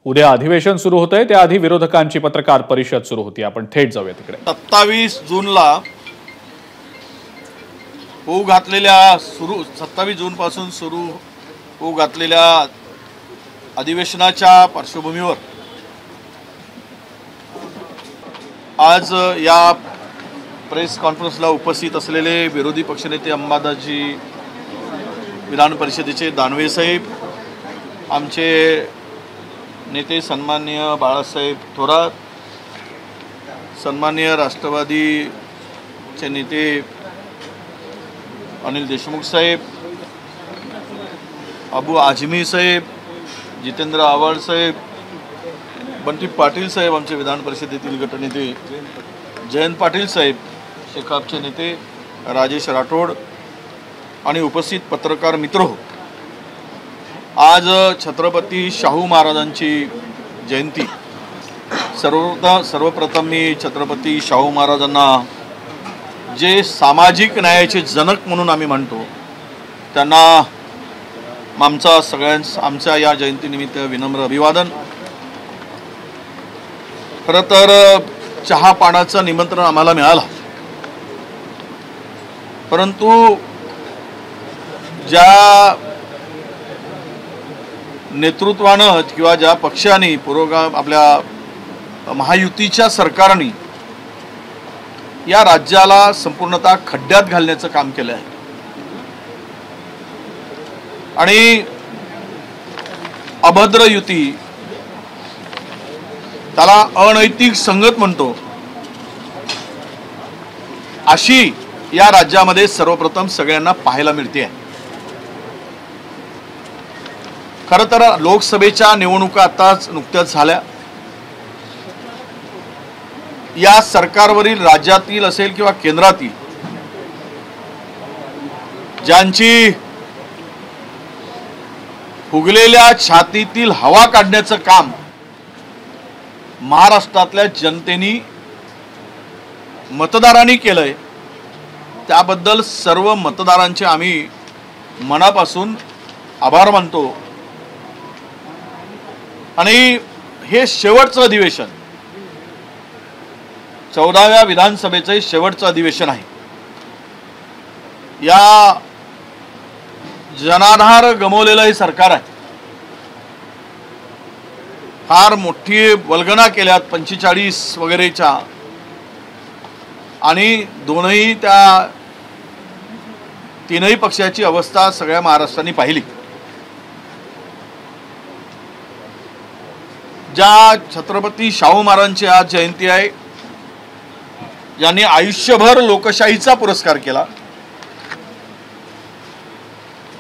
उद्या अधिवेशन सुरू होतंय, त्याआधी विरोधकांची पत्रकार परिषद सुरू होती। आपण थेट जाऊया तिकडे। 27 जूनला होऊ घातलेल्या 27 जून पासून सुरू होऊ घातलेल्या अधिवेशनाच्या पार्श्वभूमीवर आज या प्रेस कॉन्फरन्सला उपस्थित असलेले विरोधी पक्षनेते अंबादासजी विधान परिषदेचे दानवे साहेब, आमचे नेते सन्माननीय बाळासाहेब थोरात, सन्माननीय राष्ट्रवादीचे नेते अनिल देशमुख साहेब, अबू आजमी साहेब, जितेंद्र आव्हाड साहेब, बंटी पाटील साहेब, आमचे विधान परिषदेतील गटनेते जयंत पाटील साहेब, शेकापचे नेते राजेश राठोड आणि उपस्थित पत्रकार मित्र, आज छत्रपती शाहू महाराजांची जयंती। सर्वप्रथम मी छत्रपती शाहू महाराजांना जे सामाजिक न्यायाचे जनक म्हणून आम्ही म्हणतो त्यांना आमच्या या जयंतीनिमित्त विनम्र अभिवादन। खरं तर चहा पाण्याचं निमंत्रण आम्हाला मिळालं, परंतु ज्या नेतृत्वानं किंवा ज्या पक्षाने आपल्या महायुतीच्या सरकारने या राज्याला संपूर्णतः खड्ड्यात घालण्याचं काम केलं आहे आणि अभद्र युती, त्याला अनैतिक संगत म्हणतो, अशी या राज्यामध्ये सर्वप्रथम सगळ्यांना पाहायला मिळते आहे। खरं तर लोकसभेच्या निवडणुका आताच नुकत्याच झाल्या। या सरकारवरील राज्यातील असेल किंवा केंद्रातील ज्यांची फुगलेल्या छातीतील हवा काढण्याचं काम महाराष्ट्रातल्या जनतेने मतदारांनी केलंय, त्याबद्दल सर्व मतदारांचे आम्ही मनापासून आभार मानतो। आणि हे शेवटचं अधिवेशन, 14व्या विधानसभेचं शेवटचं अधिवेशन आहे। या जनाधार गमावलेलं हे सरकार आहे। फार मोठी वल्गना केल्यात 45 वगैरेच्या, आणि तीनही पक्षाची अवस्था सगळ्या महाराष्ट्राने पाहिली। ज्या छत्रपती शाहू महाराजांची आज जयंती आहे, ज्यांनी आयुष्यभर लोकशाहीचा पुरस्कार केला,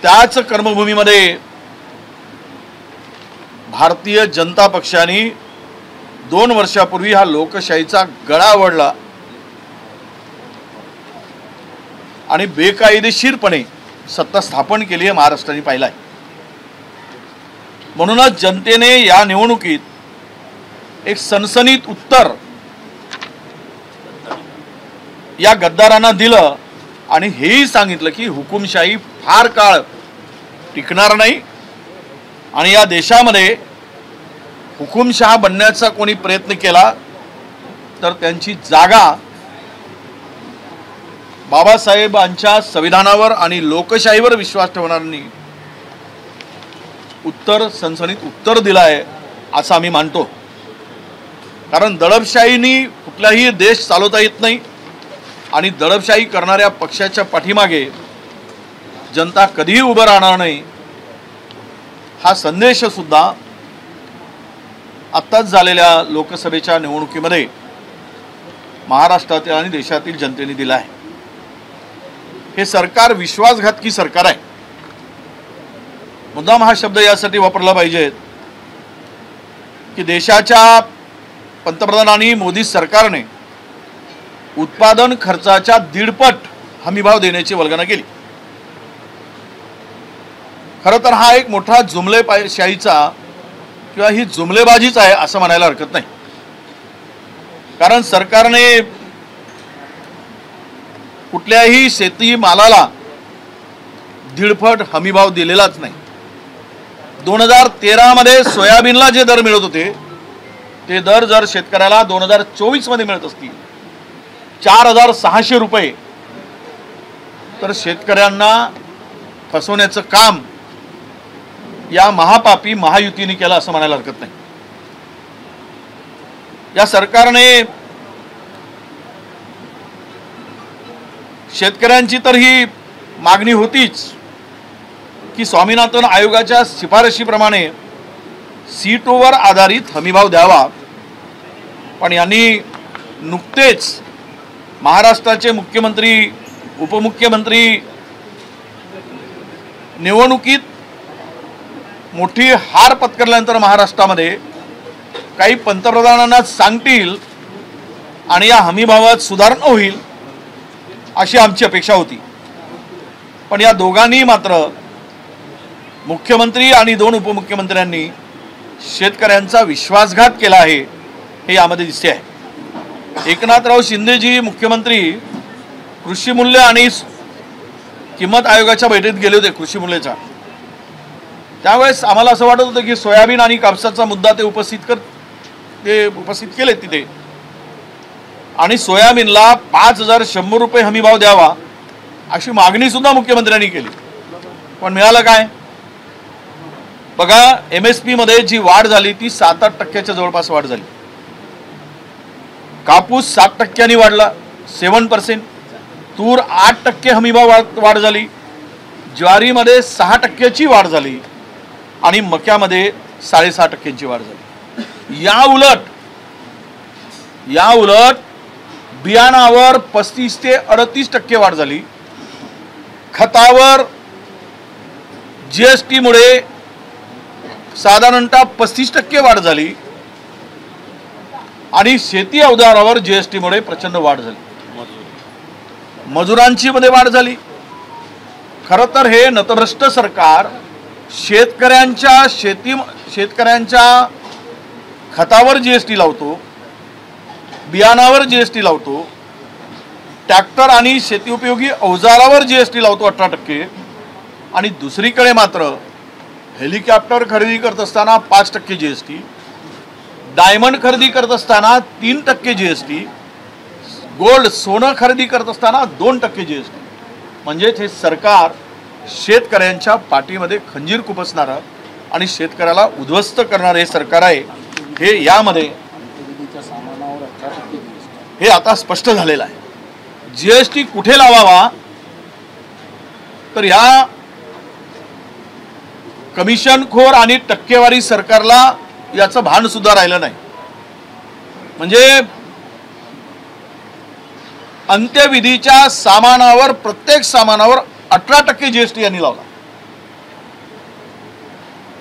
त्याच कर्मभूमीमध्ये भारतीय जनता पक्षाने 2 वर्षापूर्वी हा लोकशाहीचा गळा ओढला आणि बेकायदेशीरपणे सत्ता स्थापन केली आहे, महाराष्ट्राने पाहिलाय। म्हणूनच जनतेने या निवडणुकीत एक सनसनीत उत्तर या गद्दारांना दिलं आणि हेही सांगितलं की हुकुमशाही फार काळ टिकणार नाही आणि या देशामध्ये हुकुमशाह बनण्याचा कोणी प्रयत्न केला तर त्यांची जागा बाबासाहेबांच्या संविधानावर आणि लोकशाहीवर विश्वास ठेवणाऱ्यांनी सनसनीत उत्तर दिलं आहे असं आम्ही मानतो। कारण दडपशाहीनी कुठलाही देश चालवता येत नाही आणि दडपशाही करणाऱ्या पक्षाच्या पाठीमागे जनता कधीही उभं राहणार नाही, हा संदेश सुद्धा आत्ताच झालेल्या लोकसभेच्या निवडणुकीमध्ये महाराष्ट्रातील आणि देशातील जनतेने दिला आहे। हे सरकार विश्वासघातकी सरकार आहे। मुद्दाम हा शब्द यासाठी वापरला पाहिजे की देशाच्या पंतप्रधानांनी मोदी सरकारने उत्पादन खर्चाच्या 1.5 पट हमीभाव देण्याची वल्गना केली। खरं तर हा एक मोठा जुमलेशाहीचा किंवा ही जुमलेबाजीच आहे असं म्हणायला हरकत नाही। कारण सरकारने कुठल्याही शेती मालाला 1.5 पट हमीभाव दिलेलाच नाही। 2013 मध्ये सोयाबीनला जे दर मिळत होते ते दर जर शेतकऱ्याला 2024 मध्ये मिळत असतील 4,600 रुपये, तर शेतकऱ्यांना फसवण्याचं काम या महापापी महायुतीने केलं असं म्हणायला हरकत नाही. या सरकारने शेतकऱ्यांची तर ही मागणी होतीच की स्वामीनाथन आयोगाच्या शिफारशीप्रमाणे सीटोवर आधारित हमीभाव द्यावा, पण यांनी नुकतेच महाराष्ट्राचे मुख्यमंत्री उपमुख्यमंत्री निवडणुकीत मोठी हार पत्करल्यानंतर महाराष्ट्रामध्ये काही पंतप्रधानांना सांगतील आणि या हमीभावात सुधारणा होईल अशी आमची अपेक्षा होती. पण या दोघांनी मात्र मुख्यमंत्री आणि 2 उपमुख्यमंत्र्यांनी शेतकऱ्यांचा विश्वासघात केला आहे हे यामध्ये दिसते आहे. एकनाथराव शिंदेजी मुख्यमंत्री कृषी मूल्य आणि किंमत आयोगाच्या बैठकीत गेले होते कृषी मूल्याच्या. त्यावेळेस आम्हाला असं वाटत होतं की सोयाबीन आणि कापसाचा मुद्दा ते उपस्थित केले तिथे, आणि सोयाबीनला 5,100 रुपये हमीभाव द्यावा अशी मागणी सुद्धा मुख्यमंत्र्यांनी केली. पण मिळालं काय? बघा, MSP मध्ये जी वाढ झाली ती 7-8% जवळपास वाढ झाली. कापूस 7% वाढला, 7%. तूर 8% हमीभाव वाढ झाली. ज्वारीमध्ये 6%ची वाढ झाली आणि मक्यामध्ये 6.5% वाढ झाली. या उलट बियाणावर 35 ते 38% वाढ झाली. खतावर GST मुळे साधारणतः 35% वाढ झाली आणि शेती अवजारावर GST मुळे प्रचंड वाढ झाली. मजुरांची मध्ये वाढ झाली. खरं तर हे नतभ्रष्ट सरकार शेतकऱ्यांच्या खतावर GST लावतो, बियाणावर GST लावतो, ट्रॅक्टर आणि शेती उपयोगी अवजारावर GST लावतो 18%, आणि दुसरीकडे मात्र हेलिकॉप्टर खरेदी करत असताना 5% GST, डायमंड खरेदी करत असताना 3% GST, गोल्ड सोनं खरेदी करत असताना 2% GST. म्हणजेच हे सरकार शेतकऱ्यांच्या पाठीमध्ये खंजीर खुपसणारं आणि शेतकऱ्याला उद्ध्वस्त करणारे हे सरकार आहे. हे यामध्ये हे आता स्पष्ट झालेलं आहे. GST कुठे लावावा, तर ह्या कमिशनखोर आणि टक्केवारी सरकारला याचं भान सुद्धा राहिलं नाही. म्हणजे अंत्यविधीच्या सामानावर, प्रत्येक सामानावर 18% GST यांनी लावला.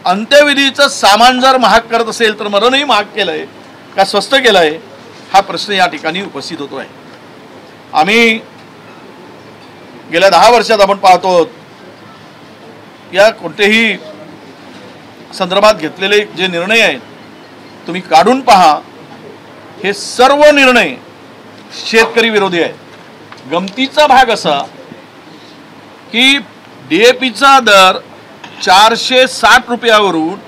अंत्यविधीचं सामान जर महाग करत असेल तर मरणही महाग केलंय का स्वस्त केलंय, हा प्रश्न या ठिकाणी उपस्थित होतो आहे. आम्ही गेल्या 10 वर्षात आपण पाहतो या कोणतेही संदर्भात घेतलेले जे निर्णय आहेत तुम्ही काढून पहा, हे सर्व निर्णय शेतकरी विरोधी आहेत. गमतीचा भाग असा की DAPचा दर 460 रुपयावरून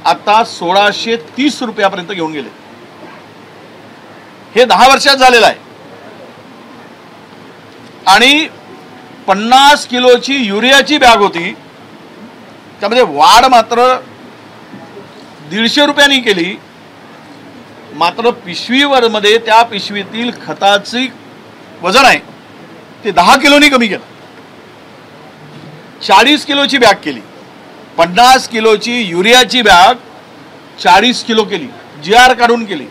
आता 1630 रुपयापर्यंत घेऊन गेले. हे 10 वर्षात झालेलं आहे. आणि 50 किलोची युरियाची बॅग होती, त्यामध्ये वाढ मात्र 150 रुपयांनी केली. मात्र पिशवीवर मध्ये त्या पिशवीतील खताची वजन आहे ते 10 किलोनी कमी केलं. 40 किलोची बॅग केली. 50 किलोची युरियाची बॅग 40 किलो केली, GR काढून केली.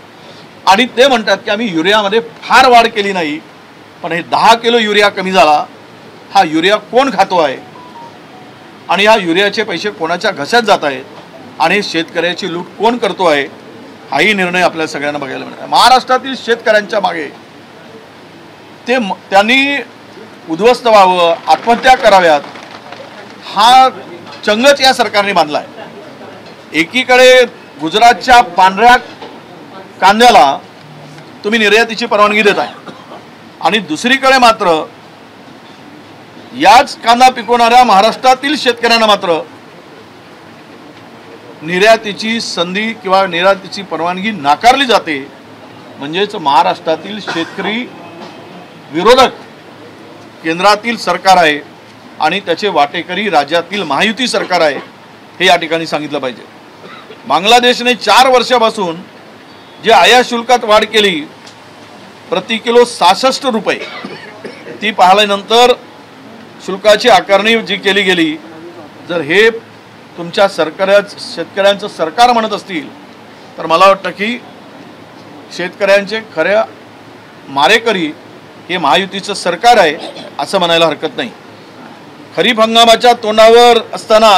आणि ते म्हणतात की आम्ही युरियामध्ये फार वाढ केली नाही, पण हे 10 किलो युरिया कमी झाला. हा युरिया कोण खातो आहे आणि या युरियाचे पैसे कोणाच्या घशात जात आहेत आणि शेतकऱ्याची लूट कोण करतो आहे, हाही निर्णय आपल्या सगळ्यांना बघायला मिळतो. महाराष्ट्रातील शेतकऱ्यांच्या मागे त्यांनी उद्ध्वस्त व्हावं, आत्महत्या कराव्यात, हा चंगच या सरकारने बांधला आहे. एकीकडे गुजरातच्या पांढऱ्या कांद्याला तुम्ही निर्यातीची परवानगी देत आहे आणि दुसरीकडे मात्र याच कांदा पिकवणाऱ्या महाराष्ट्रातील शेतकऱ्यांना मात्र निर्यातीची संधी किंवा निर्यातीची परवानगी नाकारली जाते, म्हणजेच महाराष्ट्रातील शेतकरी विरोधक केंद्रातील सरकार आहे आणि त्याचे वाटेकरी राज्यातील महायुती सरकार आहे, हे या ठिकाणी सांगितलं पाहिजे. बांगलादेशने 4 वर्षापासून जे आयात शुल्कात वाढ केली प्रति किलो 66 रुपये, ती पाहिल्यानंतर शुल्काची आकारणी जी केली गेली, जर हे तुमच्या शेतकऱ्यांचं सरकार म्हणत असतील तर मला वाटतं की शेतकऱ्यांचे खऱ्या मारेकरी हे महायुतीचं सरकार आहे असं म्हणायला हरकत नाही. खरीप हंगामाच्या तोंडावर असताना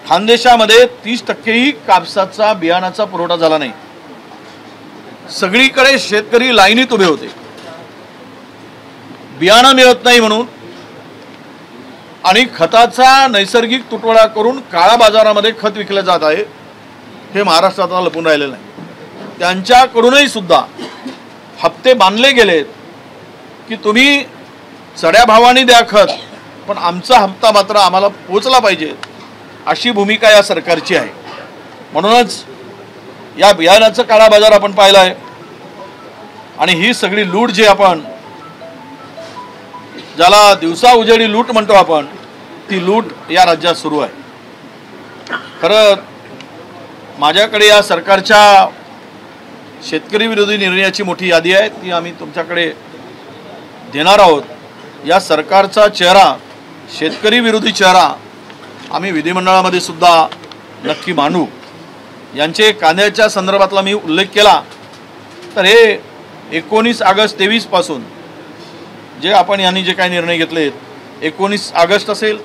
खानदेशामध्ये 30% कापसाचा बियाणाचा पुरवठा झाला नाही. सगळीकडे शेतकरी लाईनीत उभे होते, बियाणं मिळत नाही म्हणून, आणि खताचा नैसर्गिक तुटवडा करून काळा बाजारामध्ये खत विकलं जात आहे, हे महाराष्ट्रात लपून राहिलेलं नाही. त्यांच्याकडूनही सुद्धा हप्ते बांधले गेलेत की तुम्ही चढ्या भावाने द्या खत, पण आमचा हप्ता मात्र आम्हाला पोचला पाहिजे, अशी भूमिका या सरकारची आहे. म्हणूनच या बियाणाचा काळा बाजार आपण पाहिला आहे आणि ही सगळी लूट जी आपण ज्याला दिवसा उजेडी लूट म्हणतो आपण, ती लूट या राज्यात सुरू आहे. खरं माझ्याकडे या सरकारच्या शेतकरी विरोधी निर्णयाची मोठी यादी आहे, ती आम्ही तुमच्याकडे देणार आहोत. या सरकारचा चेहरा, शेतकरी विरोधी चेहरा आम्ही विधिमंडळामध्ये सुद्धा नक्की मांडू. यांचे कांद्याच्या संदर्भातला मी उल्लेख केला तर हे 19 ऑगस्ट 23 पासून जे आपण यांनी जे काही निर्णय घेतलेत, 19 ऑगस्ट असेल,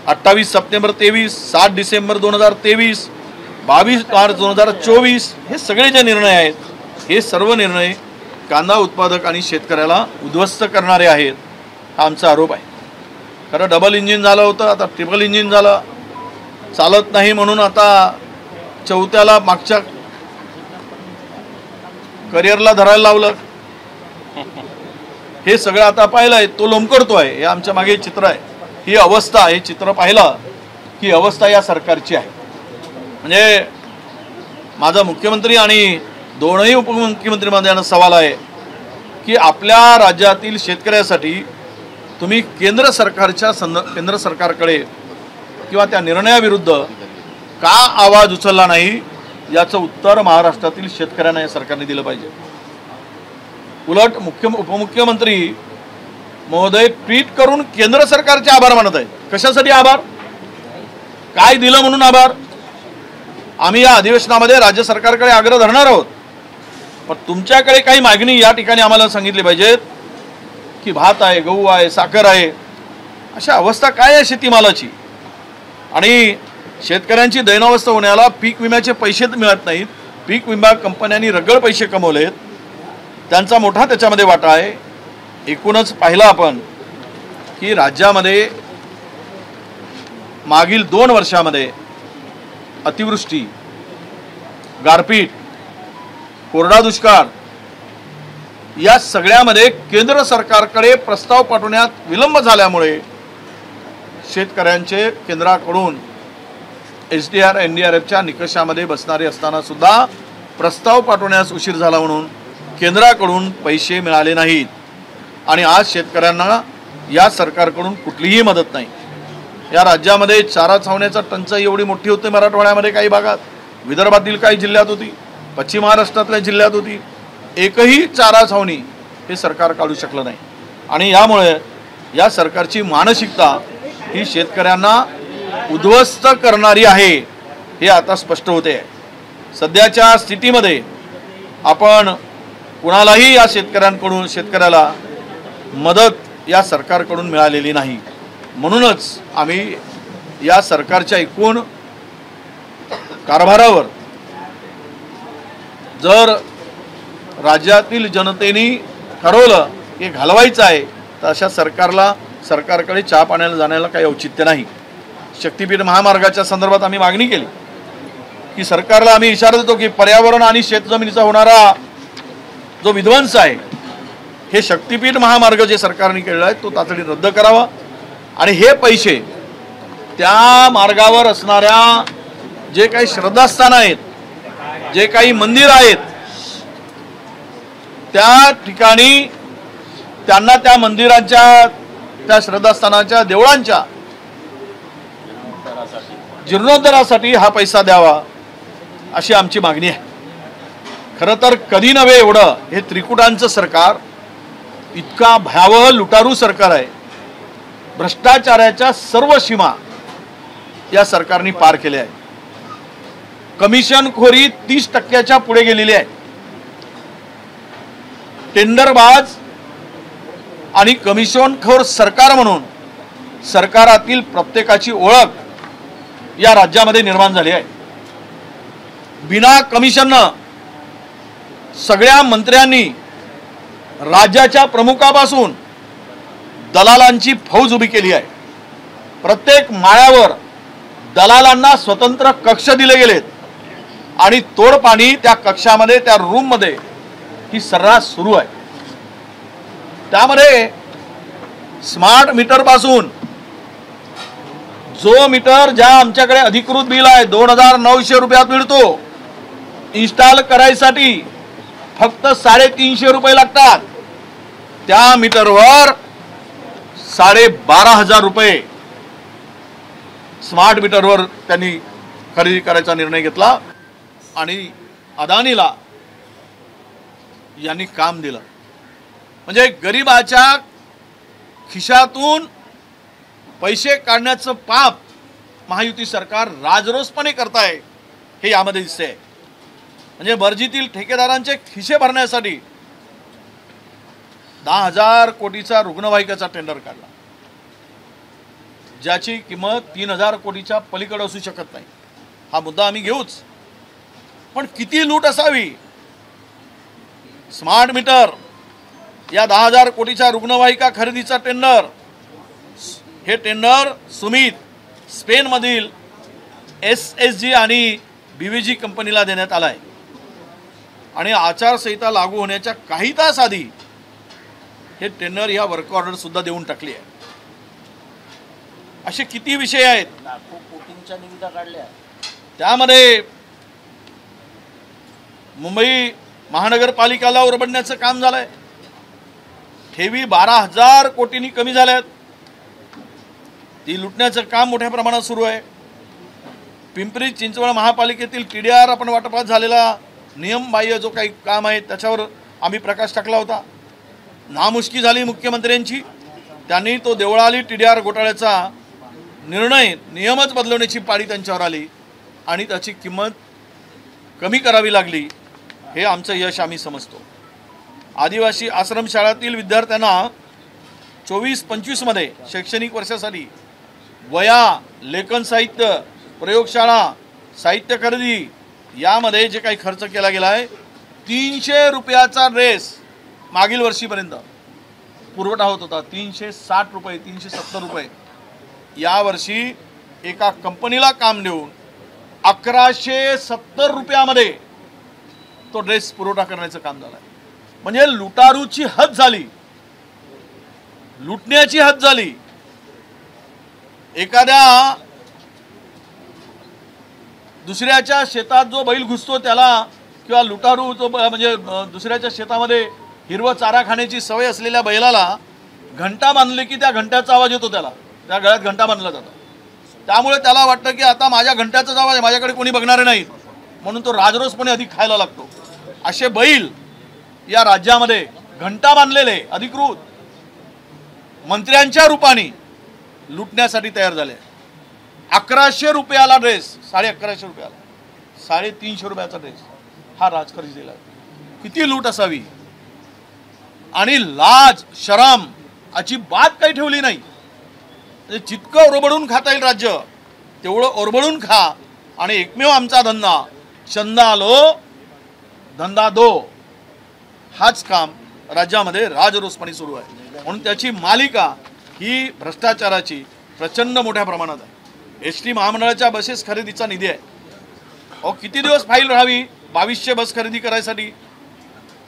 28 सप्टेंबर 23, 7 डिसेंबर 2023, 22 मार्च 2024, हे सगळे जे निर्णय आहेत, हे सर्व निर्णय कांदा उत्पादक आणि शेतकऱ्याला उद्ध्वस्त करणारे आहेत, हा आमचा आरोप आहे. खरं डबल इंजिन झालं होतं, आता ट्रिपल इंजिन झालं, चालत नाही म्हणून आता चौथ्याला मागच्या करिअरला धरायला लावलं. हे सगळं आता पाहिलंय, तो लोंबकळतोय, हे आमच्या मागे चित्र आहे. ही अवस्था, हे चित्र पाहिलं की अवस्था या सरकारची आहे. म्हणजे माझा मुख्यमंत्री आणि दोनही उपमुख्यमंत्र्यांना सवाल आहे की आपल्या राज्यातील शेतकऱ्यासाठी तुम्ही केंद्र सरकारकडे किंवा त्या निर्णयाविरुद्ध का आवाज उचलला नाही, याचं उत्तर महाराष्ट्रातील शेतकऱ्यांना या सरकारने दिलं पाहिजे. उलट उपमुख्यमंत्री महोदय ट्विट करून केंद्र सरकारचे आभार मानत आहेत. कशासाठी आभार? काय दिलं म्हणून आभार? आम्ही या अधिवेशनामध्ये राज्य सरकारकडे आग्रह धरणार आहोत, पण तुमच्याकडे काही मागणी या ठिकाणी आम्हाला सांगितली पाहिजेत की भात आहे, गहू आहे, साखर आहे, अशा अवस्था काय आहे शेतीमालाची. आणि शेतकऱ्यांची दैनावस्था होण्याला पीक विम्याचे पैसे मिळत नाहीत. पीक विमा कंपन्यांनी रगड पैसे कमवलेत, त्यांचा मोठा त्याच्यामध्ये वाटा आहे. एकूणच पाहिलं आपण की राज्यामध्ये मागील 2 वर्षामध्ये अतिवृष्टी, गारपीट, कोरडा दुष्काळ या सगळ्यामध्ये केंद्र सरकारकडे प्रस्ताव पाठवण्यात विलंब झाल्यामुळे शेतकऱ्यांचे केंद्राकडून SDR NDRFच्या निकषामध्ये बसणारे असताना सुद्धा प्रस्ताव पाठवण्यास उशीर झाला म्हणून केंद्राकडून पैसे मिळाले नाहीत. आणि आज शेतकऱ्यांना या सरकारकडून कुठलीही मदत नाही. या राज्यामध्ये चारा छावण्याचा टंचाई एवढी मोठी होती, मराठवाड्यामध्ये काही भागात, विदर्भातील काही जिल्ह्यात होती, पश्चिम महाराष्ट्रातल्या जिल्ह्यात होती. एकही चारा छावणी हे सरकार काढू शकलं नाही. आणि यामुळे या सरकारची मानसिकता ही शेतकऱ्यांना उद्ध्वस्त करणारी आहे, हे आता स्पष्ट होते आहे. सध्याच्या स्थितीमध्ये आपण कुणालाही या शेतकऱ्याला मदत या सरकारकडून मिळालेली नाही. म्हणूनच आम्ही या सरकारच्या एकूण कारभारावर जर राज्यातील जनतेने ठरवलं की घालवायचं आहे, तर अशा सरकारकडे चहा पाण्याला जाण्याला काही औचित्य नाही. शक्तीपीठ महामार्गाच्या संदर्भात आम्ही मागणी केली की सरकारला आम्ही इशारा देतो की पर्यावरण आणि शेतजमिनीचा होणारा जो विध्वंस आहे, हे शक्तीपीठ महामार्ग जे सरकारने केलेला आहे तो तातडीने रद्द करावा आणि हे पैसे त्या मार्गावर असणाऱ्या जे काही श्रद्धास्थान आहेत, जे काही मंदिर आहेत, त्या ठिकाणी त्यांना त्या मंदिरांच्या, त्या श्रद्धास्थानाच्या, देवळांच्या जीर्णोद्धारासाठी हा पैसा द्यावा अशी आमची मागणी आहे. खरं तर कधी नव्हे एवढं हे त्रिकुटांचं सरकार इतका भयावह लुटारू सरकार आहे. भ्रष्टाचाराच्या सर्व सीमा या सरकारने पार केल्या आहेत. कमिशनखोरी 30% पुढे गेलेली आहे. टेंडरबाज आणि कमिशनखोर सरकार म्हणून सरकारातील प्रत्येकाची ओळख या राज्यामध्ये निर्माण झाली आहे. बिना कमिशननं सगळ्या मंत्र्यांनी राज्याच्या प्रमुखापासून दलालांची फौज उभी केली आहे. प्रत्येक माळ्यावर दलालांना स्वतंत्र कक्ष दिले गेलेत आणि तोडपाणी त्या कक्षामध्ये, त्या रूममध्ये ही सर्रास सुरू आहे. त्यामध्ये स्मार्ट मीटर पासून जो मीटर ज्या आमच्याकडे अधिकृत बिल आहे 2900 रुपयात मिळतो, इन्स्टॉल करायसाठी फक्त 350 रुपये लागतात. त्या मीटरवर 12,500 रुपये स्मार्ट मीटरवर त्यांनी खरेदी करायचा निर्णय घेतला आणि अदानीला यांनी काम दिलं. म्हणजे गरिबाच्या खिशातून पैसे काढण्याचं पाप महायुती सरकार राजरोसपणे करताय हे यामध्ये दिसते. म्हणजे बर्जीतील ठेकेदारांचे खिसे भरण्यासाठी 10,000 कोटीचा रुग्णवाहिकेचा टेंडर काढला, ज्याची किंमत 3,000 कोटीच्या पलीकडे असू शकत नाही. हा मुद्दा आम्ही घेऊच, पण किती लूट असावी. स्मार्ट मीटर या 10,000 कोटीच्या रुग्णवाहिका खरेदीचा टेंडर, हे टेंडर सुमित स्पेनमधील SSG आणि BVG कंपनीला देण्यात आला आहे. आणि आचारसंहिता लागू होण्याच्या काही तास आधी हे टेंडर या वर्क ऑर्डर सुद्धा देऊन टाकली आहे. असे किती विषय आहेत. लाखो कोटींच्या निविदा काढल्या. त्यामध्ये मुंबई महानगरपालिकेला ओरबडण्याचं काम झालंय. ठेवी 12,000 कोटींनी कमी झाल्यात, ती लुटण्याचं काम मोठ्या प्रमाणात सुरू आहे. पिंपरी चिंचवड महापालिकेतील TDR आपण वाटपात झालेला नियमबाह्य जो काही काम आहे त्याच्यावर आम्ही प्रकाश टाकला होता. नामुष्की झाली मुख्यमंत्र्यांची. त्यांनी तो देवळाली TDR घोटाळ्याचा निर्णय, नियमच बदलवण्याची पाळी त्यांच्यावर आली आणि त्याची किंमत कमी करावी लागली. हे आमचं यश आम्ही समजतो. आदिवासी आश्रमशाळातील विद्यार्थ्यांना 24-25 मध्ये शैक्षणिक वर्षासाठी वया, लेखन साहित्य, प्रयोगशाळा, साहित्य खरेदी यामध्ये जे काही खर्च केला गेला आहे, 300 रुपयाचा ड्रेस मागील वर्षीपर्यंत पुरवठा होत होता. 360 रुपये, 370 रुपये. यावर्षी एका कंपनीला काम देऊन 1170 रुपयामध्ये तो ड्रेस पुरवठा करण्याचं काम झालं. म्हणजे लुटारूची हद झाली, लुटण्याची हद झाली. एखाद्या दुसऱ्याच्या शेतात जो बैल घुसतो त्याला, किंवा लुटारू जो म्हणजे दुसऱ्याच्या शेतामध्ये हिरवा चारा खाण्याची सवय असलेल्या बैलाला घंटा बांधली की त्या घंट्याचा आवाज येतो, त्याला त्या गळ्यात घंटा बांधला जातो. त्यामुळे त्याला वाटतं की आता माझ्या घंट्याचाच आवाज, माझ्याकडे कोणी बघणारे नाहीत, म्हणून तो राजरोसपणे अधिक खायला लागतो. असे बैल या राज्यामध्ये घंटा बांधलेले अधिकृत मंत्र्यांच्या रूपाने लुटण्यासाठी तयार झाले. 1100 रुपयाला ड्रेस, 1150 रुपयाला, 350 रुपयाचा ड्रेस हा राजकारणी दिला. किती लूट असावी. आणि लाज शरम अजिबात काही ठेवली नाही. जितकं ओरबडून खाता येईल राज्य तेवढं ओरबडून खा. आणि एकमेव आमचा धंदा, चंदा लो धंदा दो, हाच काम राज्यामध्ये राजरोसपणे सुरू आहे. म्हणून त्याची मालिका ही भ्रष्टाचाराची प्रचंड मोठ्या प्रमाणात आहे. ST महामंडळाच्या बसेस खरेदीचा निधी आहे. अहो किती दिवस फाईल राहावी 2200 बस खरेदी करायसाठी.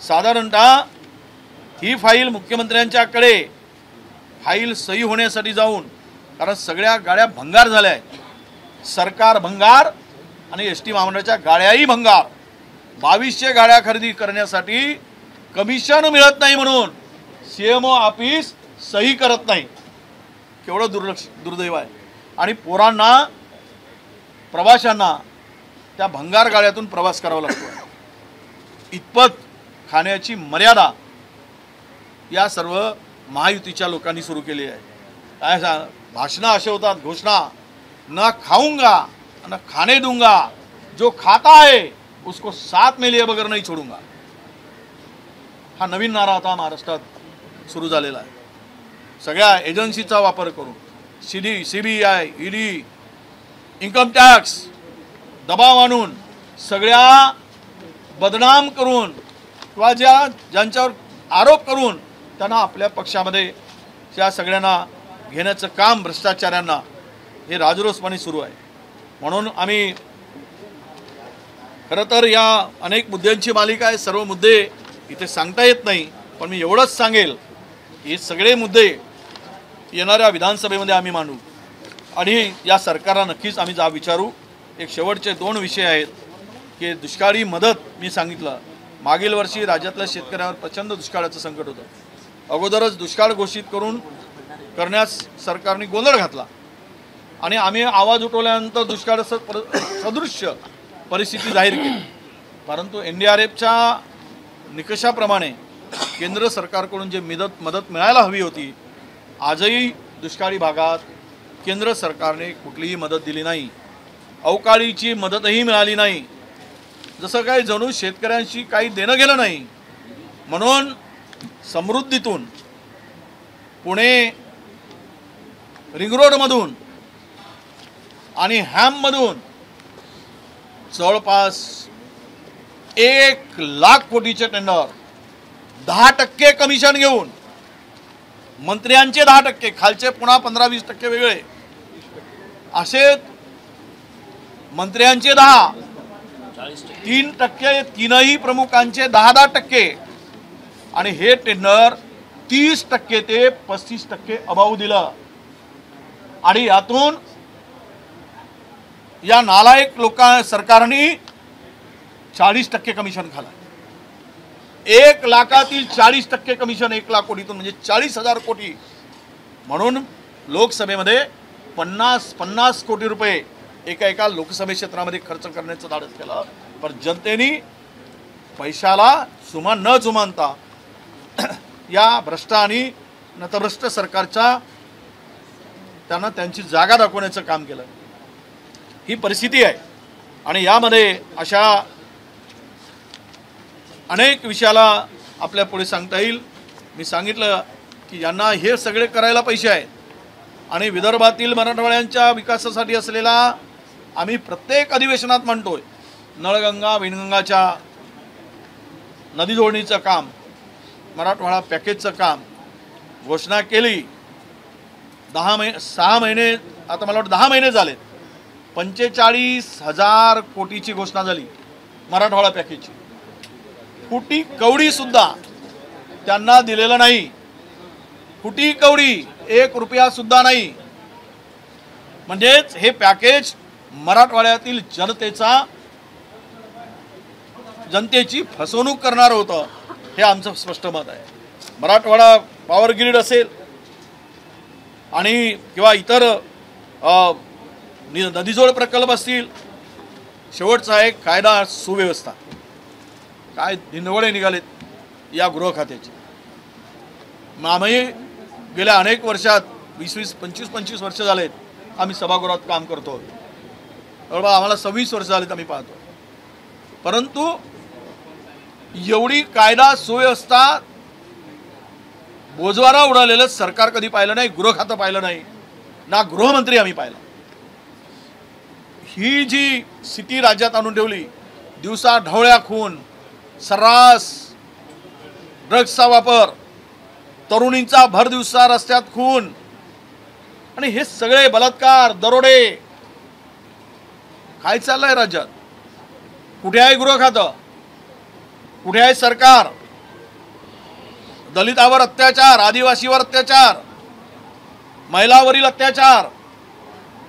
साधारणतः ही फाईल मुख्यमंत्र्यांच्याकडे फाईल सही होण्यासाठी जाऊन, कारण सगळ्या गाड्या भंगार झाल्या आहेत. सरकार भंगार, आणि एस टी महामंडळाच्या गाड्याही भंगार. 2200 गाड्या खरेदी करण्यासाठी कमिशन मिळत नाही म्हणून CMO ऑफिस सही करत नाही. केवढं दुर्दैव आहे. आणि पोरांना प्रवाशांना त्या भंगार गाड्यातून प्रवास करावा लागतो. इतपत खाण्याची मर्यादा या सर्व महायुतीच्या लोकांनी सुरू केली आहे. काय भाषणं असे होतात, घोषणा, न खाऊंगा न खाने दूंगा, जो खाता है उसको साथ में लिए बगैर नहीं छोडूंगा. हा नवीन नारा आता महाराष्ट्रात सुरू झालेला आहे. सगळ्या एजन्सीचा वापर करून CBI, ED, इन्कम टॅक्स दबाव आणून सगळ्या बदनाम करून किंवा ज्यांच्यावर आरोप करून त्यांना आपल्या पक्षामध्ये त्या सगळ्यांना घेण्याचं काम भ्रष्टाचाऱ्यांना हे राजरोसपणे सुरू आहे. म्हणून आम्ही खरं तर या अनेक मुद्द्यांची मालिका आहे. सर्व मुद्दे इथे सांगता येत नाही, पण मी एवढंच सांगेल की हे सगळे मुद्दे येणाऱ्या विधानसभेमध्ये आम्ही मांडू आणि या सरकारला नक्कीच आम्ही विचारू. एक शेवटचे 2 विषय आहेत की दुष्काळी मदत. मी सांगितलं मागील वर्षी राज्यातल्या शेतकऱ्यांवर प्रचंड दुष्काळाचं संकट होतं. अगोदरच दुष्काळ घोषित करण्यास सरकारने गोंधळ घातला आणि आम्ही आवाज उठवल्यानंतर दुष्काळ सदृश्य परिस्थिती जाहीर केली. परंतु NDRFच्या निकषाप्रमाणे केंद्र सरकारकडून जे मदत मिळायला हवी होती, आजही दुष्काळी भागात केंद्र सरकारने कुठलीही मदत दिली नाही. अवकाळीची मदतही मिळाली नाही. जसं काही जणू शेतकऱ्यांशी काही देणं गेलं नाही. म्हणून समृद्धीतून पुणे रिंग रोडमधून आणि हॅममधून जवळपास 1,00,000 कोटीचे टेंडर 10% कमिशन घेऊन मंत्र्यांचे 10%, खालचे पुन्हा 15-20% वेगळे असे मंत्र्यांचे 10, 3% तीनही प्रमुखांचे 10% आणि हे टेंडर 30% ते 35% अभाव दिलं. आणि यातून या नालायक सरकारने 40% कमिशन खाला. 1,00,000तील 40% कमिशन 1,00,000 कोटीतून म्हणजे 40,000 कोटी. म्हणून लोकसभेमध्ये 50 कोटी रुपये एका लोकसभा क्षेत्रामध्ये खर्च करण्याचं धाडस केलं. पण जनतेने पैशाला न जुमानता या भ्रष्ट आणि नतभ्रष्ट सरकारच्या त्यांना त्यांची जागा दाखवण्याचं काम केलं. ही परिस्थिती आहे आणि यामध्ये अशा अनेक विषयाला आपल्या पुढे सांगता येईल. मी सांगितलं की यांना हे सगळे करायला पैसे आहेत आणि विदर्भातील मराठवाड्यांच्या विकासासाठी असलेला आम्ही प्रत्येक अधिवेशनात म्हणतोय नळगंगा विणगंगाच्या नदी जोडणीचं काम, मराठवाडा पॅकेजचं काम घोषणा केली. 6 महिने आता मला वाटतं 10 महिने झाले. 45,000 कोटीची घोषणा झाली मराठवाडा पॅकेजची. फुटी कवडी सुद्धा त्यांना दिलेलं नाही. फुटी कवडी 1 रुपया सुद्धा नाही. म्हणजेच हे पॅकेज मराठवाड्यातील जनतेची फसवणूक करणार होतं. हे आमचं स्पष्ट मत आहे. मराठवाडा पॉवर ग्रीड असेल आणि किंवा इतर नदीजोड प्रकल्प असतील. शेवटचा आहे कायदा सुव्यवस्था. काय धिंडवडे निघालेत या गृह खात्याचे. आम्ही गेल्या अनेक वर्षात 25 वर्ष झालेत आम्ही सभागृहात काम करतो. आम्हाला 26 वर्ष झालेत आम्ही पाहतो. परंतु एवढी कायदा सुव्यवस्था बोजवारा उडालेलं सरकार कधी पाहिलं नाही. गृह खातं पाहिलं नाही, ना गृहमंत्री आम्ही पाहिला. ही जी स्थिती राज्यात आणून ठेवली, दिवसा ढवळ्या खून, सर्रास ड्रग्सचा वापर, तरुणींचा भर दिवसा रस्त्यात खून आणि हे सगळे बलात्कार, दरोडे, काय चाललंय राज्यात? कुठे आहे गृह खातं? कुठे आहे सरकार? दलितावर अत्याचार, आदिवासीवर अत्याचार, महिलावरील अत्याचार,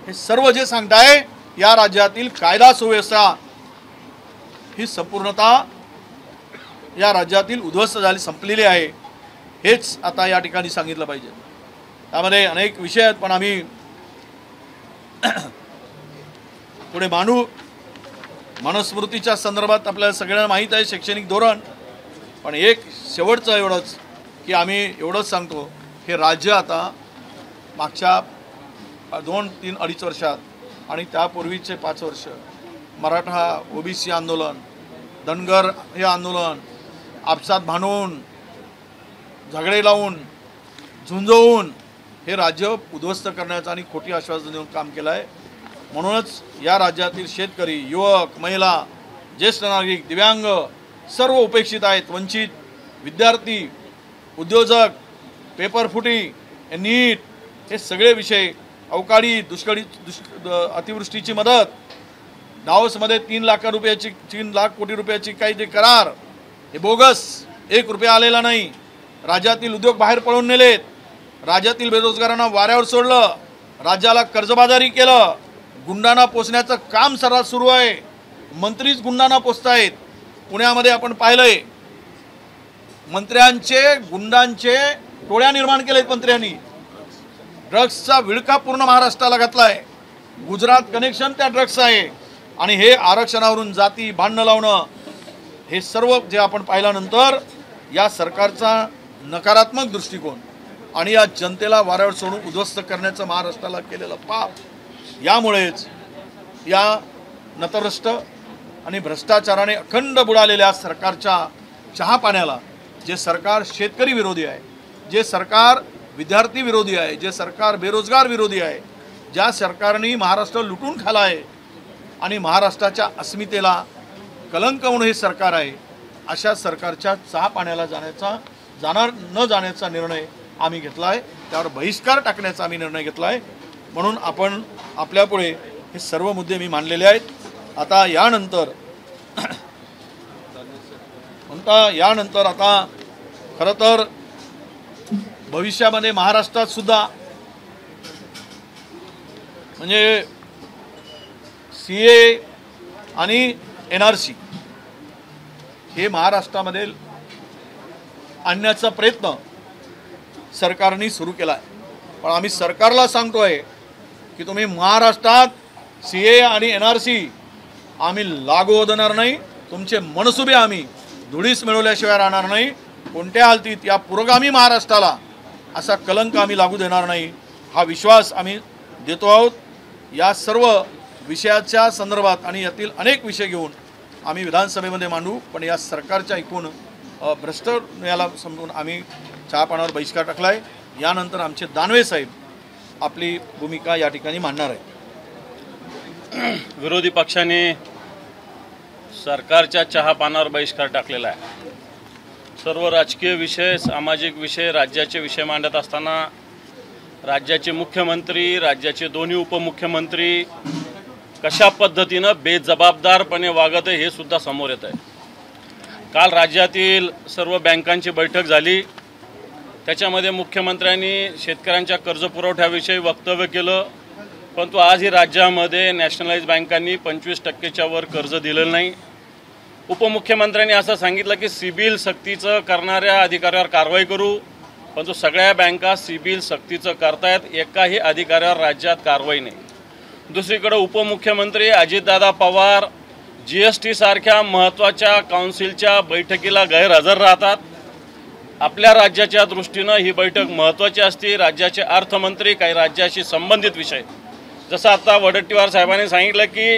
हे सर्व जे सांगताय या राज्यातील कायदा सुव्यवस्था ही संपूर्णतः या राज्यातील उद्ध्वस्त झाली, संपलेली आहे, हेच आता या ठिकाणी सांगितलं पाहिजे। त्यामध्ये अनेक विषय आहेत, पण आम्ही पुढे मांडू। मनुस्मृतीच्या संदर्भात आपल्याला सगळ्यांना माहीत आहे शैक्षणिक धोरण, पण एक शेवटचं एवढंच की आम्ही एवढंच सांगतो हे राज्य आता मागच्या 2-3-2.5 वर्षात आणि त्यापूर्वीचे 5 वर्ष मराठा ओबीसी आंदोलन, धनगर हे आंदोलन, आपसात भांडून, झगडे लावून, झुंजवून हे राज्य उद्ध्वस्त करण्याचं आणि खोटी आश्वासन देऊन काम केलं आहे। म्हणूनच या राज्यातील शेतकरी, युवक, महिला, ज्येष्ठ नागरिक, दिव्यांग सर्व उपेक्षित आहेत। वंचित, विद्यार्थी, उद्योजक, पेपरफुटी, नीट हे सगळे विषय, अवकाळी, दुष्काळी, अतिवृष्टीची मदत, डावसमध्ये 3 लाख कोटी रुपयाची काही ते करार हे बोगस, 1 रुपया आलेला नाही। राज्यातील उद्योग बाहेर पळून नेलेत, राज्यातील बेरोजगारांना वाऱ्यावर सोडलं, राज्याला कर्जबाजारी केलं, गुंडांना पोसण्याचं काम सर्रास सुरू आहे। मंत्रीच गुंडांना पोसतायत। पुण्यामध्ये आपण पाहिलंय मंत्र्यांचे गुंडांचे टोळ्या निर्माण केलेत मंत्र्यांनी। ड्रग्सचा विळखा पूर्ण महाराष्ट्राला घातलाय। गुजरात कनेक्शन त्या ड्रग्स आहे आणि हे आरक्षणावरून जाती भांडणं लावणं हे सर्व जे आपण पाहिल्यानंतर या सरकारचा नकारात्मक दृष्टिकोन आणि या जनतेला वाऱ्यावर सोडून उद्ध्वस्त करण्याचं महाराष्ट्राला केलेलं पाप, यामुळेच या नतभ्रष्ट आणि भ्रष्टाचाराने अखंड बुडालेल्या सरकारच्या चहा पाण्याला, जे सरकार शेतकरी विरोधी आहे, जे सरकार विद्यार्थी विरोधी आहे, जे सरकार बेरोजगार विरोधी आहे, ज्या सरकारने महाराष्ट्र लुटून खाला आहे आणि महाराष्ट्राच्या अस्मितेला कलंक म्हणून हे सरकार आहे, अशा सरकारच्या चहा पाण्याला न जाण्याचा निर्णय आम्ही घेतला आहे। त्यावर बहिष्कार टाकण्याचा आम्ही निर्णय घेतला आहे। म्हणून आपण आपल्यापुढे हे सर्व मुद्दे मी मांडलेले आहेत। आता यानंतर आता खरं तर भविष्यामध्ये महाराष्ट्रात सुद्धा म्हणजे CA आणि NRC हे महाराष्ट्रामध्ये आणण्याचा प्रयत्न सरकारने सुरू केला आहे। पण आम्ही सरकारला सांगतोय की तुम्ही महाराष्ट्रात CA आणि NRC आम्ही लागू देणार नाही। तुमचे मनसुबे आम्ही धुळीस मिळवल्याशिवाय राहणार नाही। कोणत्या हालतीत या पुरोगामी महाराष्ट्राला असा कलंक आम्ही लागू देणार नाही, हा विश्वास आम्ही देतो आहोत। या सर्व विषयाच्या संदर्भात आणि यातील अनेक विषय घेऊन आम्ही विधानसभेमध्ये मांडू, पण या सरकारच्या ऐकून भ्रष्ट याला समजून आम्ही चहा पाण्यावर बहिष्कार टाकला आहे। यानंतर आमचे दानवे साहेब आपली भूमिका या ठिकाणी मांडणार आहे। विरोधी पक्षाने सरकारच्या चहा पानावर बहिष्कार टाकलेला आहे। सर्व राजकीय विषय, सामाजिक विषय, राज्याचे विषय मांडत असताना राज्याचे मुख्यमंत्री, राज्याचे दोन्ही उपमुख्यमंत्री कशा पद्धतीनं बेजबाबदारपणे वागत आहे हे सुद्धा समोर येत आहे। काल राज्यातील सर्व बँकांची बैठक झाली, त्याच्यामध्ये मुख्यमंत्र्यांनी शेतकऱ्यांच्या कर्ज पुरवठ्याविषयी वक्तव्य केलं, परंतु आजही राज्यामध्ये नॅशनलाइज बँकांनी 25% वर कर्ज दिलेलं नाही। उपमुख्यमंत्र्यांनी असं सांगितलं की सिबिल सक्तीचं करणाऱ्या अधिकाऱ्यावर कारवाई करू, परंतु सगळ्या बँका सिबिल सक्तीचं करतायत, एकाही अधिकाऱ्यावर राज्यात कारवाई नाही। दुसरीकडे उपमुख्यमंत्री अजितदादा पवार GST सारख्या महत्त्वाच्या काउन्सिलच्या बैठकीला गैरहजर राहतात। आपल्या राज्याच्या दृष्टीनं ही बैठक महत्त्वाची असते। राज्याचे अर्थमंत्री काही राज्याशी संबंधित विषय, जसं आता वडेट्टीवार साहेबांनी सांगितलं की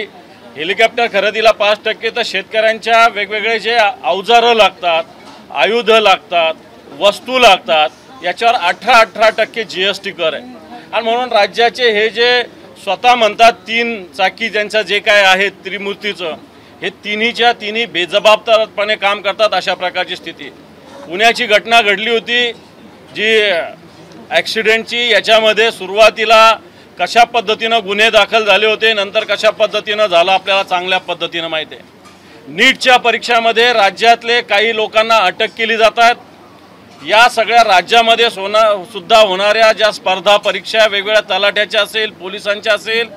हेलिकॉप्टर खरेदीला 5%, तर शेतकऱ्यांच्या वेगवेगळे जे अवजारं लागतात, आयुध लागतात, वस्तू लागतात, याच्यावर 18% GST कर आहे। आणि म्हणून राज्याचे हे जे स्वतः म्हणतात 3 चाकी ज्यांचं जे काय आहे त्रिमूर्तीचं, हे तिन्ही बेजबाबदारपणे काम करतात, अशा प्रकारची स्थिती। पुण्याची घटना घडली होती जी ॲक्सिडेंटची, याच्यामध्ये सुरुवातीला कशा पद्धतीनं गुन्हे दाखल झाले होते, नंतर कशा पद्धतीनं झालं आपल्याला चांगल्या पद्धतीनं माहिती आहे। नीटच्या परीक्षामध्ये राज्यातले काही लोकांना अटक केली जातात। या सगळ्या राज्यामध्ये सुद्धा होणाऱ्या ज्या स्पर्धा परीक्षा वेगवेगळ्या तलाठ्याच्या असेल, पोलिसांच्या असेल,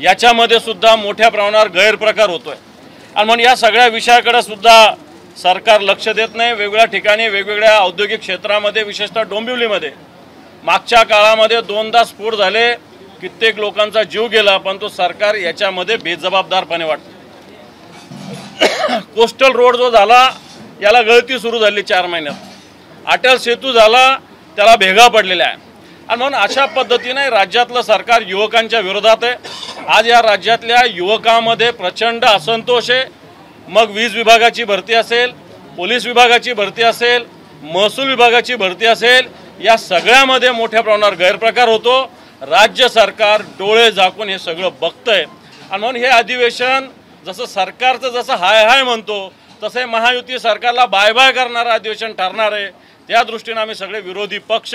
याच्यामध्ये सुद्धा मोठ्या प्रमाणावर गैरप्रकार होतोय आणि म्हणून या सगळ्या विषयाकडे सुद्धा सरकार लक्ष देत नाही। वेगवेगळ्या ठिकाणी वेगवेगळ्या औद्योगिक क्षेत्रामध्ये विशेषतः डोंबिवलीमध्ये मागच्या काळामध्ये 2दा स्फोट झाले, कित्येक लोकांचा जीव गेला, परंतु सरकार याच्यामध्ये बेजबाबदारपणे वाटतं। कोस्टल रोड जो झाला याला गळती सुरू झाली 4 महिन्यात, अटल सेतू झाला त्याला भेगा पडलेल्या आहे आणि म्हणून अशा पद्धतीने राज्यातलं सरकार युवकांच्या विरोधात आहे। आज या राज्यातल्या युवकांमध्ये प्रचंड असंतोष आहे। मग वीज विभागाची भरती असेल, पोलीस विभागाची भरती असेल, महसूल विभागाची भरती असेल, या सगळ्यामध्ये मोठ्या प्रमाणावर गैरप्रकार होतो। राज्य सरकार डोळे झाकून हे सगळं बघतंय आणि म्हणून हे अधिवेशन जसं सरकारचं जसं हाय हाय म्हणतो तसे महायुती सरकारला बाय बाय करणारं अधिवेशन ठरणार आहे। त्या दृष्टीने आम्ही सगळे विरोधी पक्ष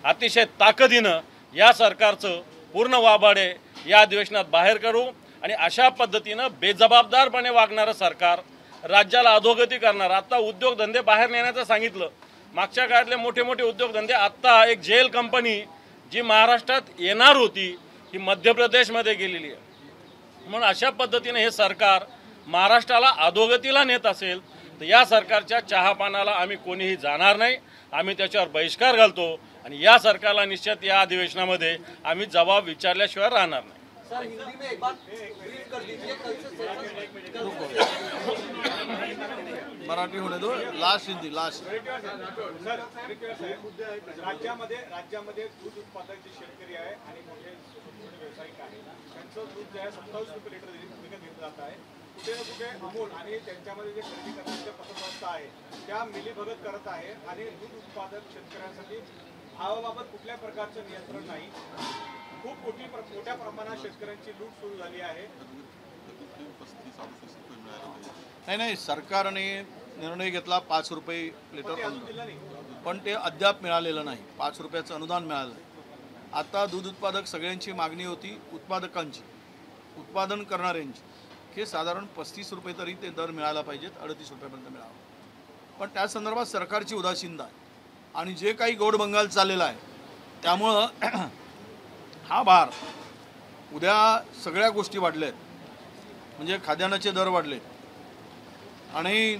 अतिशय ताकदीनं या सरकारचं पूर्ण वाभाडे या अधिवेशनात बाहेर करू आणि अशा पद्धतीनं बेजबाबदारपणे वागणारं सरकार, राज्याला अधोगती करणार। आता उद्योगधंदे बाहेर नेण्याचं सांगितलं, मागच्या काळातले मोठे मोठे उद्योगधंदे, आत्ता एक जेल कंपनी जी महाराष्ट्रात येणार होती ही मध्य प्रदेशमध्ये गेलेली आहे। म्हणून अशा पद्धतीने हे सरकार महाराष्ट्राला अधोगतीला नेत असेल तर या सरकारच्या चहापानाला आम्ही कोणीही जाणार नाही। आम्ही त्याच्यावर बहिष्कार घालतो आणि या सरकारला निश्चित या अधिवेशनामध्ये आम्ही जबाब विचारल्याशिवाय राहणार नाही। सर, हिंदी में एक बात रिपीट कर दीजिए। कल से मराठी होने दो, लास्ट हिंदी लास्ट। राज्यामध्ये दूध उत्पादक जे शेतकरी आहे आणि मोठे व्यावसायिक आहे त्यांचं दूध जे आहे 27 रुपये लिटर विकत घेतलं जात आहे। कुठे ना कुठे अमूल आणि त्यांच्यामध्ये जे खरेदी करण्याच्या पतसंस्था आहे त्या मिलीभगत करत आहे आणि दूध उत्पादक शेतकऱ्यांसाठी भावाबाबत कुठल्या प्रकारचं नियंत्रण नाही। खूप मोठ्या प्रमाणात शेतकऱ्यांची लूट सुरू झाली आहे। नाही, सरकारने निर्णय घेतला 5 रुपये लिटर, पण ते अद्याप मिळालेलं नाही। 5 रुपयाचं अनुदान मिळालं नाही। आता दूध उत्पादक सगळ्यांची मागणी होती, उत्पादकांची, उत्पादन करणाऱ्यांची, हे साधारण 35 रुपये तरी ते दर मिळायला पाहिजेत, 38 रुपयापर्यंत मिळावं। पण त्या संदर्भात सरकारची उदासीनता आहे आणि जे काही गोडबंगाल चाललेला आहे त्यामुळं हा भार, उद्या सगळ्या गोष्टी वाढल्यात, म्हणजे खाद्यान्नाचे दर वाढले आणि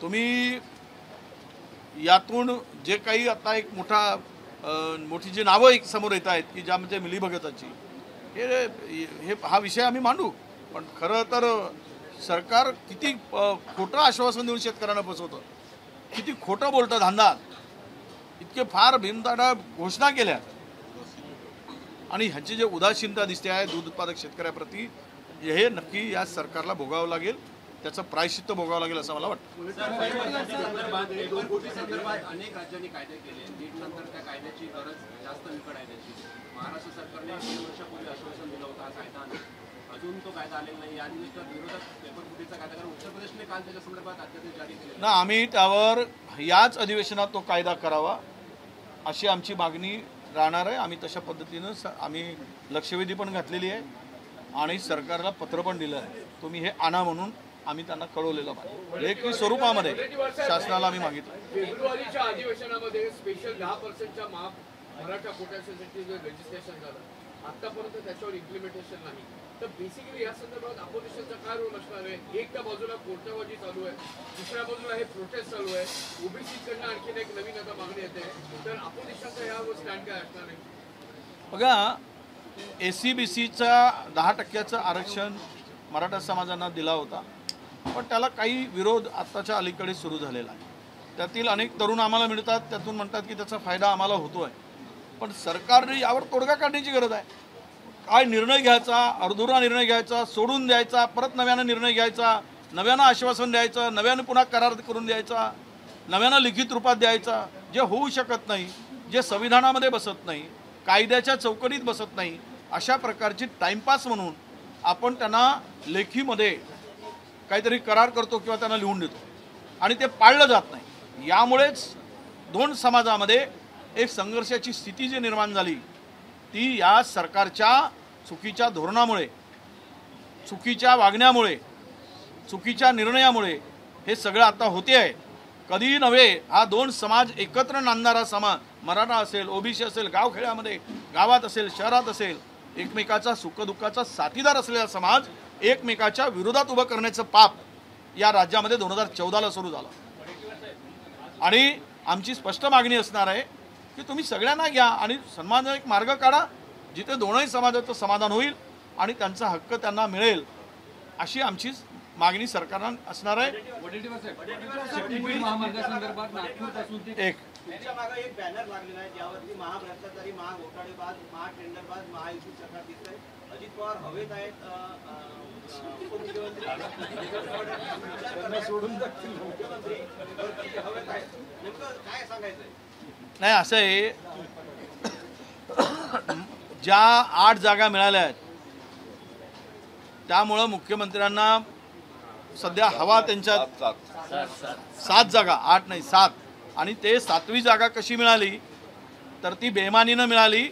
तुम्ही यातून जे काही आता एक मोठी जी नावं एक समोर येत आहेत की ज्यामध्ये मिलीभगताची, हे हा विषय आम्ही मांडू, पण खरं तर सरकार किती खोटं आश्वासन देऊन शेतकऱ्यांना फसवतं, किती खोटं बोलतं धांदा, इतके फार भीमदाडा घोषणा केल्या आणि ह्याची जे उदासीनता दिसते आहे दूध उत्पादक शेतकऱ्याप्रती, हे नक्की या सरकारला भोगावं लागेल, त्याचं प्रायश्चित्त भोगावं लागेल असं मला वाटतं। अनेक राज्यांनी कायदे केले, नीटनंतर त्या कायद्याची गरज जास्त विकट आहे त्याची। महाराष्ट्र सरकारने 3 वर्षापूर्वी आश्वासन दिलं होतं, हा कायदा अजून तो कायदा आलेला नाही। या निमित्तानं विरोधात पेपरफुटीचा कायदा, कारण उत्तर प्रदेशने काल त्याच्या संदर्भात अध्यादेश जारी केले ना, आम्ही त्यावर याच अधिवेशनात तो कायदा करावा अशी आमची मागणी राहणार आहे। आम्ही तशा पद्धतीनं आम्ही लक्षवेधी पण घातलेली आहे आणि सरकारला पत्र पण दिलं आहे, तुम्ही हे आणा म्हणून आम्ही त्यांना कळवलेलं आहे। लेखी स्वरूपामध्ये शासनाला आम्ही मागितलं। फेब्रुवारीच्या अधिवेशनामध्ये स्पेशल 10%च्या माफ मराठा कोट्यासाठी जे रजिस्ट्रेशन झालं, आतापर्यंत त्याच्यावर इम्प्लिमेंटेशन नाही, तर बेसिकली या संदर्भात अपोजिशनचा काय रोल असणार आहे? एका बाजूला कोर्टाबाजी चालू आहे, दुसऱ्या बाजूला हे प्रोटेस्ट चालू आहे, ओबीसीकडनं आणखीन एक नवीन आता मागणी येते, तर अपोजिशनचा यावर स्टँड काय असणार आहे? बघा, SC-BCचा 10% आरक्षण मराठा समाजांना दिला होता, पण त्याला काही विरोध आत्ताच्या अलीकडे सुरू झालेला आहे। त्यातील अनेक तरुण आम्हाला मिळतात, त्यातून म्हणतात की त्याचा फायदा आम्हाला होतो आहे, पण सरकारने यावर तोडगा काढण्याची गरज आहे। काय निर्णय घ्यायचा, अधुरा निर्णय घ्यायचा, सोडून द्यायचा, परत नव्यानं निर्णय घ्यायचा, नव्यानं आश्वासन द्यायचं, नव्यानं पुन्हा करार करून द्यायचा, नव्यानं लिखित रूपात द्यायचा, जे होऊ शकत नाही, जे संविधानामध्ये बसत नाही, कायद्याच्या चौकटीत बसत नाही, अशा प्रकारची टाइमपास म्हणून आपण त्यांना लेखीमध्ये काहीतरी करार करतो किंवा त्यांना लिहून देतो आणि ते पाळलं जात नाही। यामुळेच 2 समाजामध्ये एक संघर्षाची स्थिती जी निर्माण झाली ती या सरकारच्या चुकीच्या धोरणामुळे, चुकीच्या वागण्यामुळे, चुकीच्या निर्णयामुळे हे सगळं आता होते आहे। कधी नव्हे हा 2 समाज एकत्र नांदणारा समाज, मराठा असेल, ओबीसी असेल, गावखेड्यामध्ये, गावात असेल, शहरात असेल, एकमेकाचा सुखदुःखाचा साथीदार असलेला समाज एकमेकाच्या विरोधात उभं करण्याचं पाप या राज्यामध्ये 2014ला सुरू झालं. आणि आमची स्पष्ट मागणी असणार आहे की तुम्ही सगळ्यांना घ्या आणि सन्मानाचा एक मार्ग काढा जिथे दोनही समाजाचं समाधान होईल आणि त्यांचा हक्क त्यांना मिळेल, अशी आमची मागणी सरकारला असणार आहे. एक तुमच्या मागे एक बॅनर लागलेला आहे ज्यावरती महाभ्रष्टाचारी, महाघोटाळेबाज, महाटेंडरबाज, महायुती सरकार दिसतंय. अजित पवार हवेत आहेत, उपमुख्यमंत्री हवेत आहेत. नेमकं काय सांगायचंय? नाही, असं आहे, ज्या 8 जागा मिळाल्या आहेत त्यामुळं मुख्यमंत्र्यांना सध्या हवा त्यांच्यात 7 जागा, 8 नाही 7, आणि ते 7वी जागा कशी मिळाली तर ती बेईमानीनं मिळाली,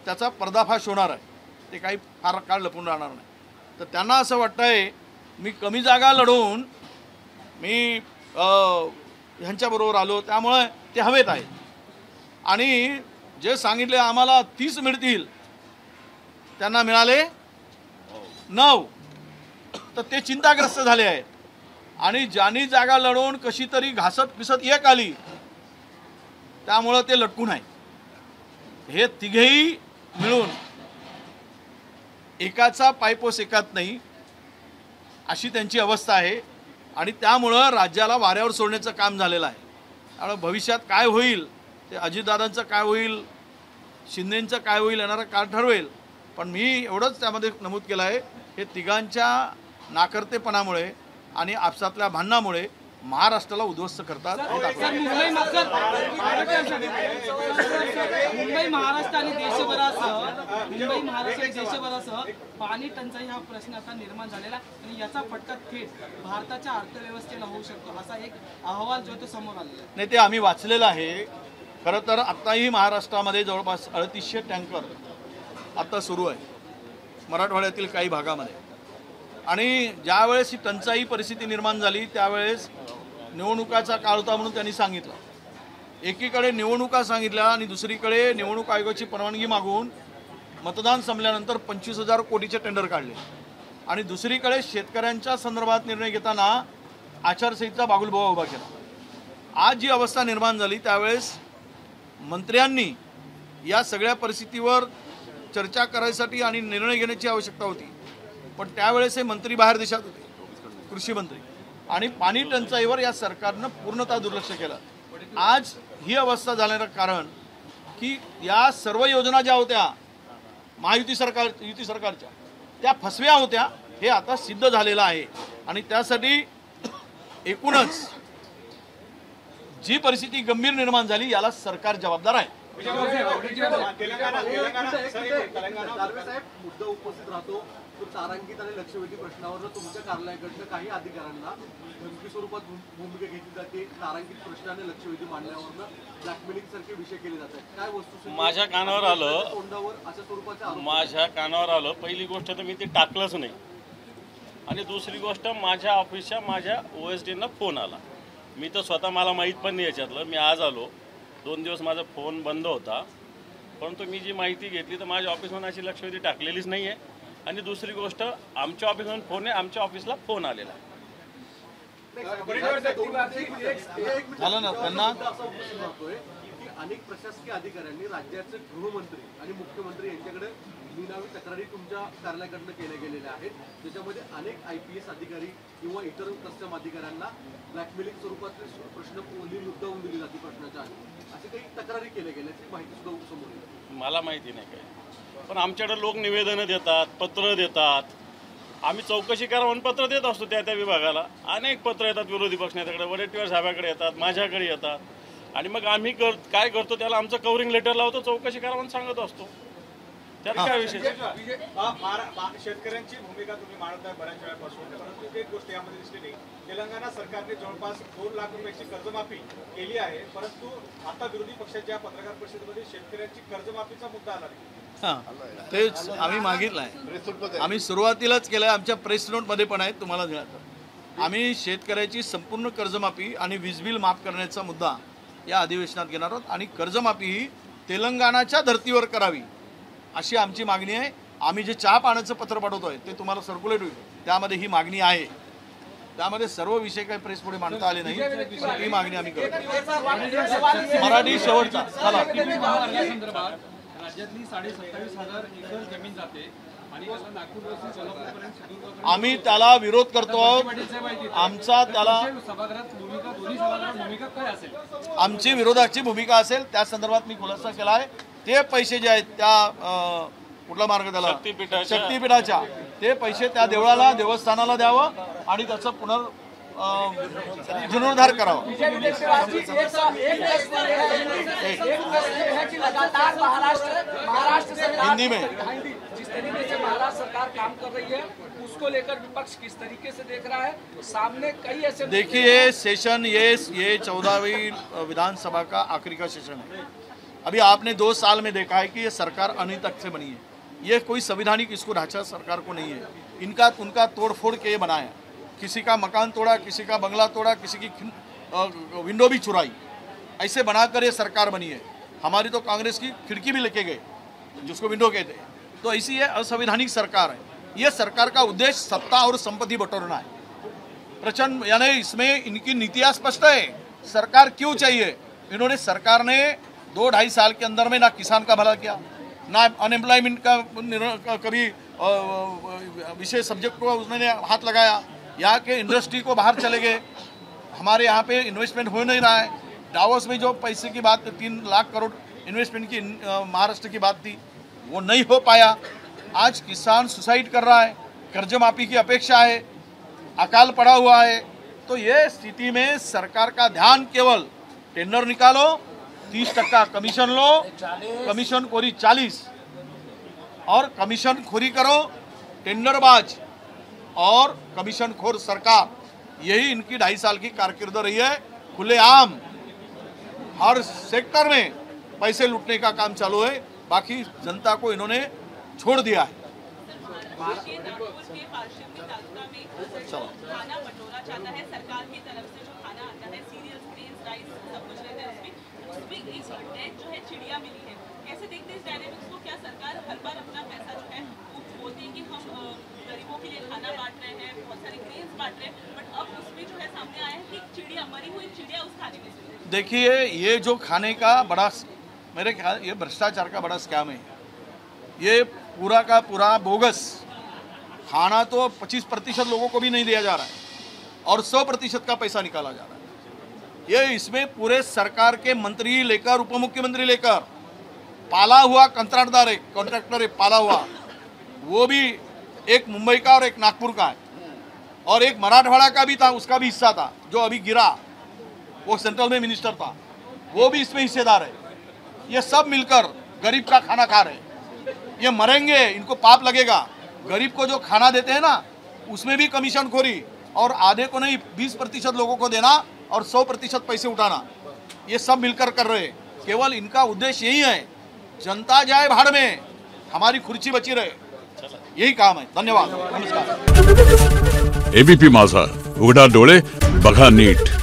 त्याचा पर्दाफाश होणार आहे. ते काही फार काळ लपून राहणार नाही. तर त्यांना असं वाटतंय मी कमी जागा लढवून मी ह्यांच्याबरोबर आलो त्यामुळे ते हवेत आहे. आणि जे सांगितले आम्हाला 30 मिळतील त्यांना मिळाले 9, तर ते चिंताग्रस्त झाले आहेत. आणि ज्यांनी जागा लढवून कशी तरी घासत पिसत एक आली त्यामुळं ते लटकून आहे. हे तिघेही मिळून एकाचा पायपोस एकात नाही अशी त्यांची अवस्था आहे. आणि त्यामुळं राज्याला वाऱ्यावर सोडण्याचं काम झालेलं आहे. आणि भविष्यात काय होईल ते अजितदादांचं काय होईल, शिंदेंचं काय होईल येणारं काळ ठरवेल. पण मी एवढंच त्यामध्ये नमूद केलं आहे, हे तिघांच्या नाकर्तेपणामुळे आणि आपसातल्या भांडणामुळे महाराष्ट्राला उद्ध्वस्त करतात. मुंबई महाराष्ट्र आणि देशभरासह पाणी टंचाई हा प्रश्न आता निर्माण झालेला आणि याचा फटका थेट भारताच्या अर्थव्यवस्थेला होऊ शकतो असा एक अहवाल जो तो समोर आलेला आहे. नाही, ते आम्ही वाचलेलं आहे. खरं तर आत्ताही महाराष्ट्रामध्ये जवळपास 3800 टँकर आता सुरू आहे मराठवाड्यातील काही भागामध्ये. आणि ज्यावेळेस ही टंचाई परिस्थिती निर्माण झाली त्यावेळेस निवडणुकाचा काळ होता म्हणून त्यांनी सांगितलं. एकीकडे निवडणुका सांगितल्या आणि दुसरीकडे निवडणूक आयोगाची परवानगी मागून मतदान संपल्यानंतर 25,000 कोटीचे टेंडर काढले. आणि दुसरीकडे शेतकऱ्यांच्या संदर्भात निर्णय घेताना आचारसंहितेचा बागुलबुवा उभा केला. आज जी अवस्था निर्माण झाली त्यावेळेस मंत्र्यांनी या सगळ्या परिस्थितीवर चर्चा करायसाठी आणि निर्णय घेण्याची आवश्यकता होती. पण त्यावेळेस हे मंत्री बाहेर देशात होते, कृषी मंत्री, आणि पाणी टंचाईवर या सरकारनं पूर्णतः दुर्लक्ष केलं. आज ही अवस्था झाल्याचं कारण की या सर्व योजना ज्या होत्या महायुती सरकारच्या त्या फसव्या होत्या हे आता सिद्ध झालेलं आहे. आणि त्यासाठी एकूणच जी परिस्थिती गंभीर निर्माण झाली याला सरकार जबाबदार आहे. मुद्दा उपस्थित राहतो तो तारांकित आणि लक्षवेधी प्रश्नावर तुमच्या कार्यालयाकडनं काही अधिकाऱ्यांना धमकी स्वरूपात भूमिका घेतली जाते. तारांकित प्रश्न आणि लक्षवेधी मांडल्यावर ब्लॅकमेलिंग सारखे विषय केले जातात. काय वस्तू माझ्या कानावर आलं, तोंडावर अशा स्वरूपाच्या माझ्या कानावर आलं. पहिली गोष्ट तर मी ते टाकलंच नाही आणि दुसरी गोष्ट माझ्या ऑफिसच्या माझ्या OSDना फोन आला. मी तर स्वतः मला माहीत पण नाही याच्यातलं. मी आज आलो, 2 दिवस माझा फोन बंद होता, परंतु मी जी माहिती घेतली तर माझ्या ऑफिसमधून अशी लक्षवेधी टाकलेलीच नाही आहे. आणि दुसरी गोष्ट आमच्या ऑफिसमधून फोन आहे, आमच्या ऑफिसला फोन आलेला आहे. झालं ना त्यांना अनेक प्रशासकीय अधिकाऱ्यांनी राज्याचे गृहमंत्री आणि मुख्यमंत्री यांच्याकडे निनावी तक्रारी तुमच्या कार्यालयाकडनं केल्या गेलेल्या आहेत. त्याच्यामध्ये अनेक IPS अधिकारी किंवा इतर कस्टम अधिकाऱ्यांना ब्लॅकमेलिंग स्वरूपातले प्रश्न मुद्दावून दिली जाते प्रश्नाच्या आधी, असे काही तक्रारी केल्या गेल्याची माहिती सुद्धा समोर येते. मला माहिती नाही काय, पण आमच्याकडे लोक निवेदनं देतात, पत्र देतात. आम्ही चौकशी करा म्हणून पत्र देत असतो त्या त्या विभागाला. अनेक पत्र येतात विरोधी पक्षाकडे, वडेट्टीवार साहेबाकडे येतात, माझ्याकडे येतात. आणि मग आम्ही काय करतो त्याला आमचं कव्हरिंग लेटर लावतो, चौकशी करा म्हणून सांगत असतो. त्यात काय विषय. शेतकऱ्यांची भूमिका तुम्ही मांडत आहे बऱ्याच वेळापासून, परंतु एक गोष्ट यामध्ये दिसली नाही. तेलंगणा सरकारने जवळपास 2 लाख रुपयाची कर्जमाफी केली आहे, परंतु आता विरोधी पक्षाच्या पत्रकार परिषदेमध्ये शेतकऱ्यांची कर्जमाफीचा मुद्दा आला नाही. तेच आम्ही मागितलं आहे. आम्ही सुरुवातीलाच केलं आहे, आमच्या प्रेस नोटमध्ये पण आहे, तुम्हाला दिलं. आम्ही शेतकऱ्याची संपूर्ण कर्जमाफी आणि वीज बिल माफ करण्याचा मुद्दा या अधिवेशनात घेणार आहोत. आणि कर्जमाफी ही तेलंगणाच्या धर्तीवर करावी अशी आमची मागणी आहे. आम्ही जे चहा पाण्याचं पत्र पाठवतोय ते तुम्हाला सर्क्युलेट होईल, त्यामध्ये ही मागणी आहे. त्यामध्ये सर्व विषय काही प्रेस पुढे मांडता आले नाही, पण ही मागणी आम्ही करतो. मराठी शेवटचा चला. राज्यातली 27,500 एकर जमीन जाते आणि नागपूरपासून सोलापूरपर्यंत आम्ही त्याला विरोध करतो. आमचा त्याला सभागृहात भूमिका, दोन्ही सभागृहात भूमिका काय असेल? आमची विरोधाची भूमिका असेल त्या संदर्भात मी खुलासा केला आहे. ते पैसे जे आहेत त्या कुठला मार्ग त्याला शक्तीपीठाच्या ते पैसे त्या देवळाला, देवस्थानाला द्यावं आणि त्याचं जीर्णोद्धार करावा. हिंदी में जिस तरीके से महाराष्ट्र सरकार काम कर रही है उसको लेकर विपक्ष किस तरीके से देख रहा है? सामने कई ऐसे देखिए सेशन ये 14वीं विधानसभा का आखिरी का सेशन है. अभी आपने 2 साल में देखा है कि ये सरकार अनितक से बनी है. ये कोई संवैधानिक इसको ढांचा सरकार को नहीं है. उनका तोड़फोड़ के बनाया, किसी का मकान तोड़ा, किसी का बंगला तोड़ा, किसी की विंडो भी चुराई, ऐसे बनाकर ये सरकार बनी है. हमारी तो कांग्रेस की खिड़की भी लेके गए जिसको विंडो कहते हैं. तो ऐसी ये असंवैधानिक सरकार है. ये सरकार का उद्देश्य सत्ता और संपत्ति बटोरना है. प्रचंड यानी इसमें इनकी नीतियाँ स्पष्ट है. सरकार क्यों चाहिए? इन्होंने सरकार ने 2-2.5 साल के अंदर में ना किसान का भला किया, ना अनएम्प्लॉयमेंट का कभी विशेष सब्जेक्ट को उन्होंने हाथ लगाया. यहाँ के इंडस्ट्री को बाहर चले गए. हमारे यहाँ पे इन्वेस्टमेंट हो नहीं रहा है. डावोस में जो पैसे की बात 3 लाख करोड़ इन्वेस्टमेंट की महाराष्ट्र की बात थी वो नहीं हो पाया. आज किसान सुसाइड कर रहा है, कर्ज माफी की अपेक्षा है, अकाल पड़ा हुआ है. तो ये स्थिति में सरकार का ध्यान केवल टेंडर निकालो, 30% कमीशन लो, कमीशन खोरी 40 और कमीशन खोरी करो, टेंडरबाज और कमीशन खोर सरकार. यही इनकी 2.5 साल की कारकिर्द रही है. खुलेआम हर सेक्टर में पैसे लूटने का काम चालू है. बाकी जनता को इन्होंने छोड़ दिया है. खाना बटोरा जाता है सरकार की तरफ से, जो खाना आता है सीरियल्स, ग्रेन्स, राइस सब कुछ रहता है उसमें एक डेट जो है चिड़िया मिली है. कैसे देखते हैं इस डायनेमिक्स को? क्या सरकार हर बार अपना पैसा जो है वो बोलती है कि हम गरीबों के लिए खाना बांट रहे हैं, बहुत सारे ग्रेन्स बांट रहे हैं, बट अब उसमें जो है सामने आया है कि चिड़िया, मरी हुई चिड़िया उस खाने में. देखिए ये जो खाने का बड़ा, मेरे ख्याल ये भ्रष्टाचार का बड़ा स्कैम है. ये पूरा का पूरा बोगस खाना तो 25% लोगों को भी नहीं दिया जा रहा है और 100% का पैसा निकाला जा रहा है. ये इसमें पूरे सरकार के मंत्री लेकर उप मुख्यमंत्री लेकर पाला हुआ कंट्राक्टर है पाला हुआ, वो भी एक मुंबई का और एक नागपुर का है और एक मराठवाड़ा का भी था, उसका भी हिस्सा था जो अभी गिरा, वो सेंट्रल में मिनिस्टर था, वो भी इसमें हिस्सेदार है. ये सब मिलकर गरीब का खाना खा रहे हैं. ये मरेंगे, इनको पाप लगेगा. गरीब को जो खाना देते हैं ना उसमें भी कमीशन खोरी और आधे को नहीं 20% लोगों को देना और 100% पैसे उठाना, ये सब मिलकर कर रहे हैं. केवल इनका उद्देश्य यही है जनता जाए भाड़ में, हमारी खुर्ची बची रहे, यही काम है. धन्यवाद, नमस्कार. एबीपी माझा, उघडा डोळे बघा नीट.